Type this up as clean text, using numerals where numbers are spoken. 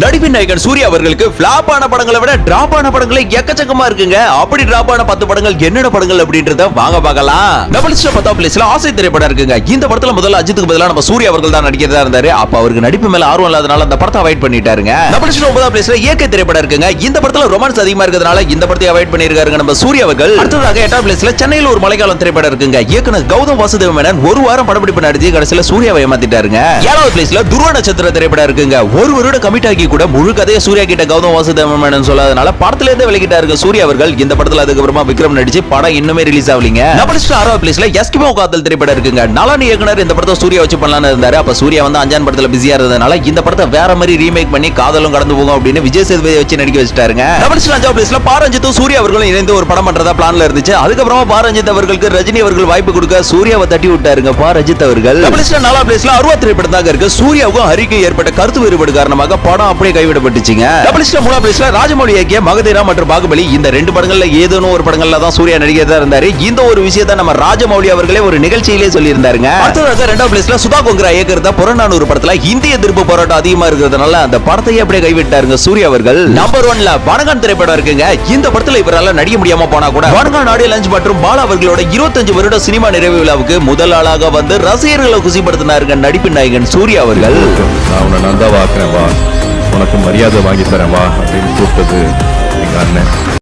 நடிப்பின் நாயகன் சூர்யா அவர்களுக்கு ஃபிளாப் ஆன படங்களை விட டிராப் ஆன படங்களே எக்கச்சக்கமா இருக்குங்க. அப்படி டிராப் ஆன 10 படங்கள் என்னென்ன படங்கள் அப்படின்றத வாங்க பார்க்கலாம். டபுள் ஸ்டார் 10th பிளேஸ்ல ஆசை திரைப்படம் இருக்குங்க. இந்த படத்துல முதல்ல அஜித்துக்கு பதிலா நம்ம சூர்யா அவர்கள் தான் நடிக்கிறதா இருந்தாரு. அப்ப அவருக்கு நடிப்பு மேல ஆர்வம் இல்லாதனால அந்த படத்தை அவாய்ட் பண்ணிட்டாருங்க. டபுள் ஸ்டார் 9th பிளேஸ்ல இயற்கை திரைப்படம் இருக்குங்க. இந்த படத்துல ரொமான்ஸ் அதிகமா இருக்கிறதுனால இந்த படத்தை அவாய்ட் பண்ணிருக்காருங்க நம்ம சூர்யா அவர்கள். அடுத்ததாக 8th பிளேஸ்ல சென்னையில ஒரு மலைக்காலம் திரைப்படம் இருக்குங்க. இயக்குனர் கௌதம் வாசுதேவ மேனன் ஒரு வாரம் படப்பிடிப்பு நடத்தி கடைசியில சூர்யாவை ஏமாத்திட்டாருங்க. 7th பிளேஸ்ல துருவ நட்சத்திர திரைப்படம் இருக்குங்க. ஒரு வருட கமிட் ஆகி கூட முழு கதையை சூர்யா கிட்ட கௌதம் வாசுதேவ மேனன் சொல்லாதனால படத்துல இருந்து விலகிட்டாருங்க சூர்யா அவர்கள். இந்த படத்துல அதுக்கப்புறமா விக்ரம் நடிச்சு படம் இன்னுமே ரிலீஸ் ஆகலீங்க. டபுள் ஸ்டார் 6th பிளேஸ்ல எஸ்கிமோ காதல் திரைப்படம் இருக்குங்க. நலன் இயக்குனர் இந்த படத்தை சூர்யா வச்சு பண்ணலாம்னு இருந்தாரு. அப்ப சூர்யா வந்து அஞ்சான் படத்துல பிஸியா இருந்ததுனால இந்த படத்தை வேற மாதிரி ரீமேக் பண்ணி காதலும் கடந்து போகும் அப்படின்னு விஜய் சேதுபதி வச்சு நடிக்க வச்சிட்டாருங்க. டபுள் ஸ்டார் 5th பிளேஸ்ல பாரஞ்சித்தும் சூர்யா அவர்களும் இணைந்து ஒரு படம் பண்றதா பிளான்ல இருந்துச்சு. அதுக்கப்புறமா பாரஞ்சித் அவர்களுக்கு ரஜினி அவர்கள் வாய்ப்பு கொடுக்க சூர்யாவை தட்டி விட்டாருங்க பாரஞ்சித் அவர்கள். டபுள் ஸ்டார் 4th பிளேஸ்ல அருவா திரைப்படம் தான் இருக்கு. சூர்யாவுக்கும் ஹரிக்கும் ஏற்பட்ட கருத்து வேறுபாடு காரணமாக படம் அப்படியே கைவிடப்பட்டுச்சுங்க. டபுள் ஸ்டார் 3th பிளேஸ்ல ராஜமௌழி இயக்கிய மகதீரா மற்றும் பாகுபலி இந்த ரெண்டு படங்கள்ல ஏதோனும் ஒரு படங்கள்ல தான் சூர்யா நடிக்கிறதா இருந்தாரு. இந்த ஒரு விஷயத்தை நம்ம ராஜமௌழி அவர்களே ஒரு நிகழ்ச்சியிலே சொல்லியிருந்தாருங்க. அடுத்ததாக 2th பிளேஸ்ல சுதா கொங்கரா இயக்கிறத புறநானூறு படத்துல இந்திய எதிர்ப்பு போராட்டம் அதிகமா இருக்கிறதுனால அந்த படத்தையே அப்படியே கைவிட்டாருங்க சூர்யா அவர்கள். நம்பர் 1ல வணங்கான் திரைப்படம் இருக்குங்க. இந்த படத்துல இவரால நடிக்க முடியாம போனா கூட வணங்கான் ஆடியோ லான்ச் மற்றும் பாலா அவர்களோட 25 வருட சினிமா நிறைவு விழாவுக்கு முதல் ஆளாக வந்து ரசிகர்களை குசிப்படுத்தினாருங்க நடிப்பின் நாயகன் சூர்யா அவர்கள். நான் தான் வாக்குறேன் வா, உனக்கு மரியாதை வாங்கி தரேன் வா அப்படின்னு கூப்பிட்டது எங்க அண்ணன்.